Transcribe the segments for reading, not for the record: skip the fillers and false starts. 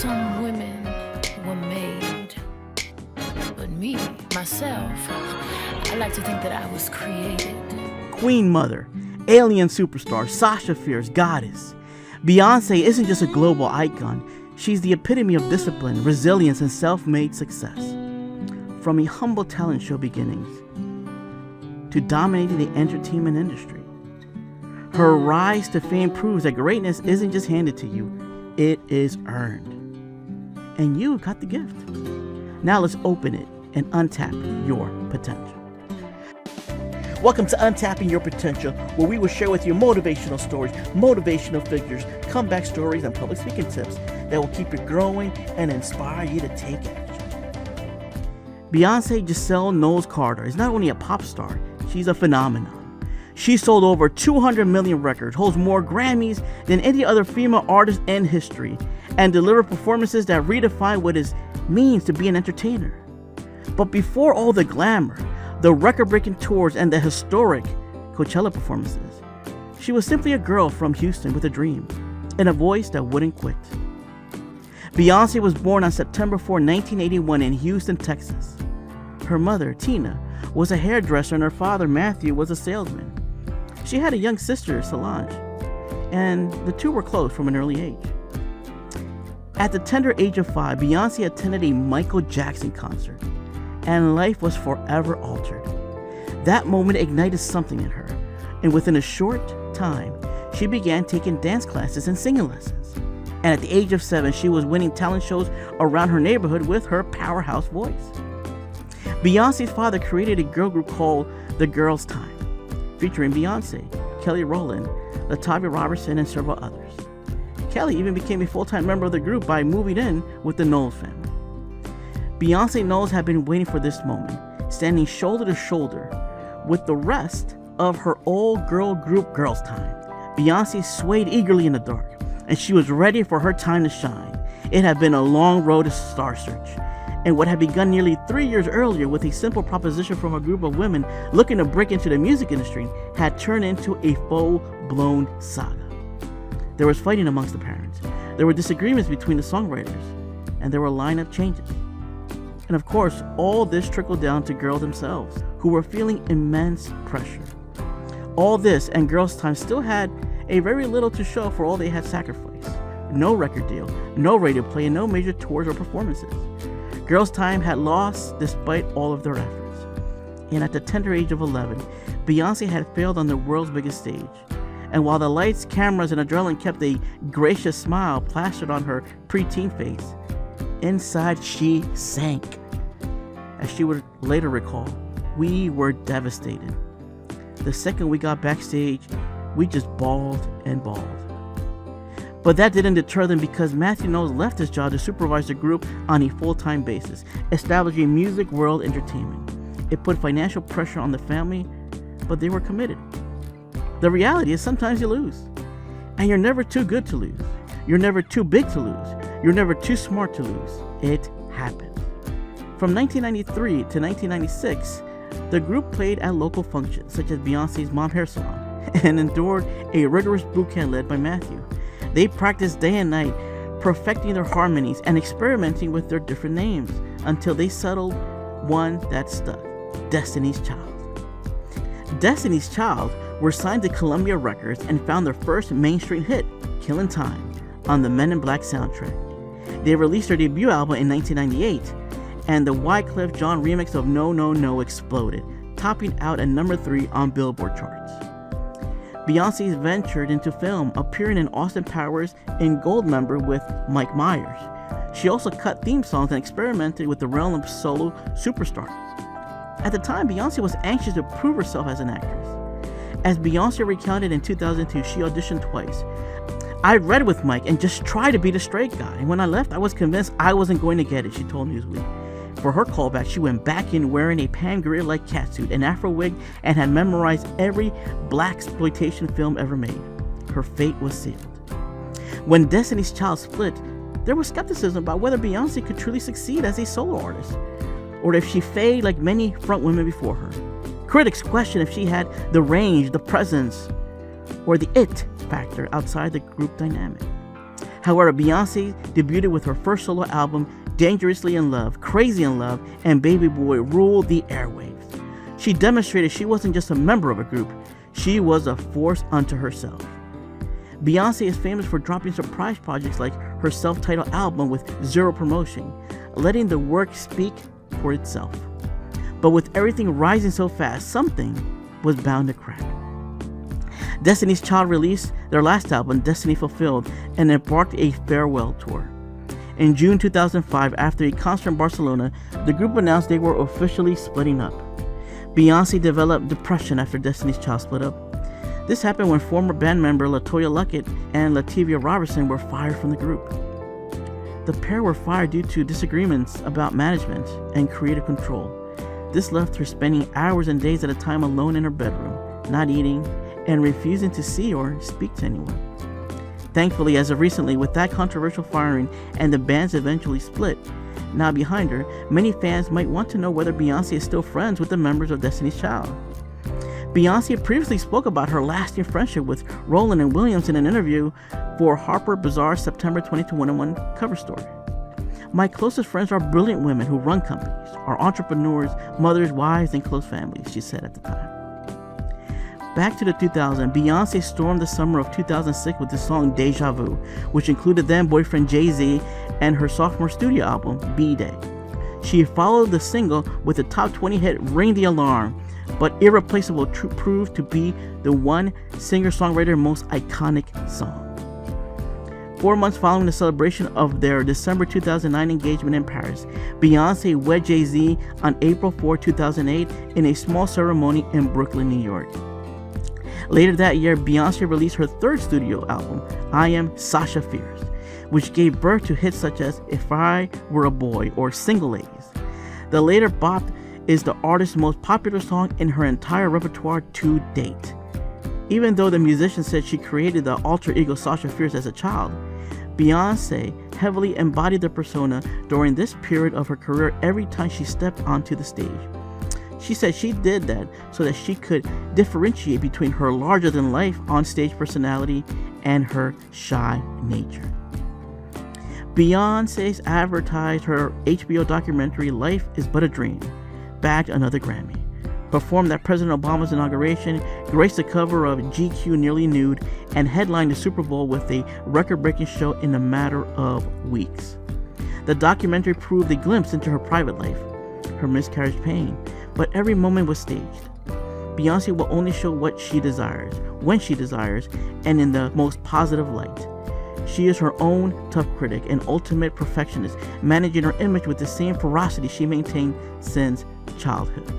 Some women were made, but me, myself, I like to think that I was created. Queen Mother, alien superstar, Sasha Fierce, goddess. Beyonce isn't just a global icon, she's the epitome of discipline, resilience, and self-made success. From a humble talent show beginnings to dominating the entertainment industry, her rise to fame proves that greatness isn't just handed to you, it is earned. And you got the gift. Now let's open it and untap your potential. Welcome to Untapping Your Potential, where we will share with you motivational stories, motivational figures, comeback stories, and public speaking tips that will keep you growing and inspire you to take action. Beyonce Giselle Knowles Carter is not only a pop star, she's a phenomenon. She sold over 200 million records, holds more Grammys than any other female artist in history, and delivered performances that redefine what it means to be an entertainer. But before all the glamour, the record-breaking tours, and the historic Coachella performances, she was simply a girl from Houston with a dream and a voice that wouldn't quit. Beyonce was born on September 4, 1981 in Houston, Texas. Her mother, Tina, was a hairdresser and her father, Matthew, was a salesman. She had a young sister, Solange, and the two were close from an early age. At the tender age of 5, Beyonce attended a Michael Jackson concert, and life was forever altered. That moment ignited something in her, and within a short time, she began taking dance classes and singing lessons. And at the age of 7, she was winning talent shows around her neighborhood with her powerhouse voice. Beyonce's father created a girl group called The Girls' Time, featuring Beyonce, Kelly Rowland, Latavia Robertson, and several others. Kelly even became a full-time member of the group by moving in with the Knowles family. Beyonce Knowles had been waiting for this moment, standing shoulder to shoulder with the rest of her all-girl group Girls' Time. Beyonce swayed eagerly in the dark, and she was ready for her time to shine. It had been a long road to Star Search, and what had begun nearly 3 years earlier with a simple proposition from a group of women looking to break into the music industry had turned into a full-blown saga. There was fighting amongst the parents, there were disagreements between the songwriters, and there were lineup changes. And of course, all this trickled down to girls themselves, who were feeling immense pressure. All this and Girls' Time still had a very little to show for all they had sacrificed. No record deal, no radio play, and no major tours or performances. Girls' Time had lost despite all of their efforts. And at the tender age of 11, Beyonce had failed on the world's biggest stage. And while the lights, cameras, and adrenaline kept a gracious smile plastered on her preteen face, inside she sank. As she would later recall, we were devastated. The second we got backstage, we just bawled and bawled. But that didn't deter them, because Matthew Knowles left his job to supervise the group on a full-time basis, establishing Music World Entertainment. It put financial pressure on the family, but they were committed. The reality is sometimes you lose, and you're never too good to lose. You're never too big to lose. You're never too smart to lose. It happens. From 1993 to 1996, the group played at local functions such as Beyonce's Mom Hair Salon and endured a rigorous boot camp led by Matthew. They practiced day and night, perfecting their harmonies and experimenting with their different names until they settled one that stuck: Destiny's Child. Destiny's Child were signed to Columbia Records and found their first mainstream hit, Killin' Time, on the Men in Black soundtrack. They released their debut album in 1998, and the Wyclef Jean remix of No No No exploded, topping out at number 3 on Billboard charts. Beyonce ventured into film, appearing in Austin Powers in Goldmember with Mike Myers. She also cut theme songs and experimented with the realm of solo superstars. At the time, Beyonce was anxious to prove herself as an actress. As Beyonce recounted in 2002, she auditioned twice. I read with Mike and just tried to be the straight guy, and when I left, I was convinced I wasn't going to get it, she told Newsweek. For her callback, she went back in wearing a Pam Grier-like catsuit, an afro wig, and had memorized every blaxploitation film ever made. Her fate was sealed. When Destiny's Child split, there was skepticism about whether Beyonce could truly succeed as a solo artist, or if she faded like many front women before her. Critics questioned if she had the range, the presence, or the it factor outside the group dynamic. However, Beyonce debuted with her first solo album, Dangerously in Love, Crazy in Love, and Baby Boy ruled the airwaves. She demonstrated she wasn't just a member of a group, she was a force unto herself. Beyonce is famous for dropping surprise projects like her self-titled album with zero promotion, letting the work speak for itself. But with everything rising so fast, something was bound to crack. Destiny's Child released their last album, Destiny Fulfilled, and embarked a farewell tour. In June 2005, after a concert in Barcelona, the group announced they were officially splitting up. Beyonce developed depression after Destiny's Child split up. This happened when former band member LaToya Luckett and Latavia Robertson were fired from the group. The pair were fired due to disagreements about management and creative control. This left her spending hours and days at a time alone in her bedroom, not eating, and refusing to see or speak to anyone. Thankfully, as of recently, with that controversial firing and the band's eventually split now behind her, many fans might want to know whether Beyonce is still friends with the members of Destiny's Child. Beyonce previously spoke about her lasting friendship with Roland and Williams in an interview for Harper Bazaar's September 2021 cover story. "My closest friends are brilliant women who run companies, are entrepreneurs, mothers, wives, and close families," she said at the time. Back to the 2000s, Beyonce stormed the summer of 2006 with the song Deja Vu, which included then-boyfriend Jay-Z and her sophomore studio album, B-Day. She followed the single with the top 20 hit Ring the Alarm, but Irreplaceable proved to be the one singer-songwriter most iconic song. 4 months following the celebration of their December 2009 engagement in Paris, Beyonce wed Jay-Z on April 4, 2008 in a small ceremony in Brooklyn, New York. Later that year, Beyonce released her third studio album, I Am Sasha Fierce, which gave birth to hits such as If I Were a Boy or Single Ladies. The later bop is the artist's most popular song in her entire repertoire to date. Even though the musician said she created the alter ego Sasha Fierce as a child, Beyonce heavily embodied the persona during this period of her career every time she stepped onto the stage. She said she did that so that she could differentiate between her larger-than-life on-stage personality and her shy nature. Beyonce's advertised her HBO documentary Life is But a Dream, bagged another Grammy, performed at President Obama's inauguration, graced the cover of GQ Nearly Nude, and headlined the Super Bowl with a record-breaking show in a matter of weeks. The documentary proved a glimpse into her private life, her miscarriage pain, but every moment was staged. Beyonce will only show what she desires, when she desires, and in the most positive light. She is her own tough critic and ultimate perfectionist, managing her image with the same ferocity she maintained since childhood.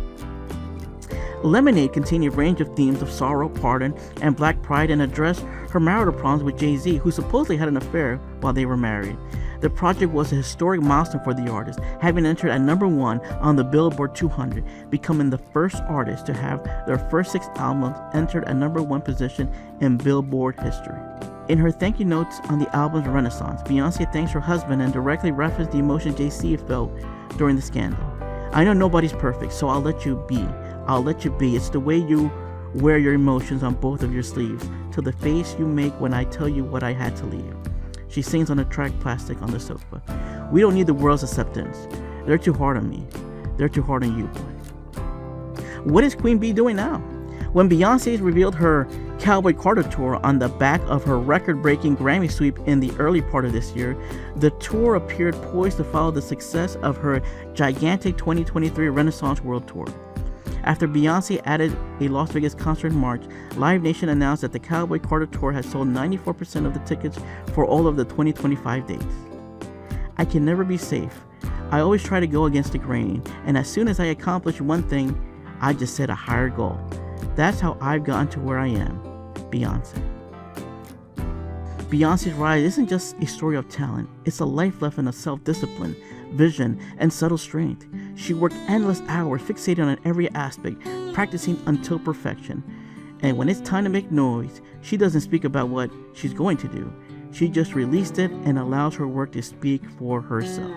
Lemonade contained a range of themes of sorrow, pardon, and black pride and addressed her marital problems with Jay-Z, who supposedly had an affair while they were married. The project was a historic milestone for the artist, having entered at number 1 on the Billboard 200, becoming the first artist to have their first 6 albums entered at number 1 position in Billboard history. In her thank you notes on the album's renaissance, Beyonce thanks her husband and directly referenced the emotion Jay-Z felt during the scandal. "I know nobody's perfect, so I'll let you be. I'll let you be. It's the way you wear your emotions on both of your sleeves, till the face you make when I tell you what I had to leave." She sings on the track Plastic on the sofa. "We don't need the world's acceptance. They're too hard on me. They're too hard on you, boy." What is Queen Bee doing now? When Beyonce revealed her Cowboy Carter tour on the back of her record-breaking Grammy sweep in the early part of this year, the tour appeared poised to follow the success of her gigantic 2023 Renaissance World Tour. After Beyonce added a Las Vegas concert in March, Live Nation announced that the Cowboy Carter Tour had sold 94% of the tickets for all of the 2025 dates. "I can never be safe. I always try to go against the grain, and as soon as I accomplish one thing, I just set a higher goal. That's how I've gotten to where I am." Beyonce. Beyonce's rise isn't just a story of talent, it's a life lesson of self-discipline, vision, and subtle strength. She worked endless hours, fixated on every aspect, practicing until perfection. And when it's time to make noise, she doesn't speak about what she's going to do. She just released it and allows her work to speak for herself.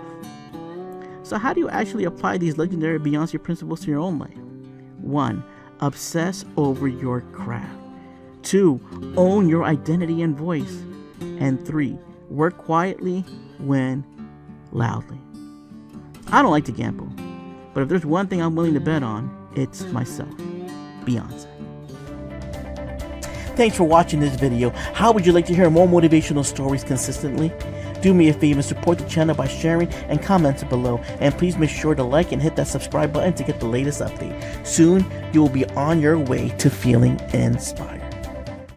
So how do you actually apply these legendary Beyonce principles to your own life? 1. Obsess over your craft. 2. Own your identity and voice. And 3. Work quietly, win loudly. I don't like to gamble, but if there's one thing I'm willing to bet on, it's myself, Beyonce. Thanks for watching this video. How would you like to hear more motivational stories consistently? Do me a favor and support the channel by sharing and commenting below. And please make sure to like and hit that subscribe button to get the latest update. Soon, you will be on your way to feeling inspired.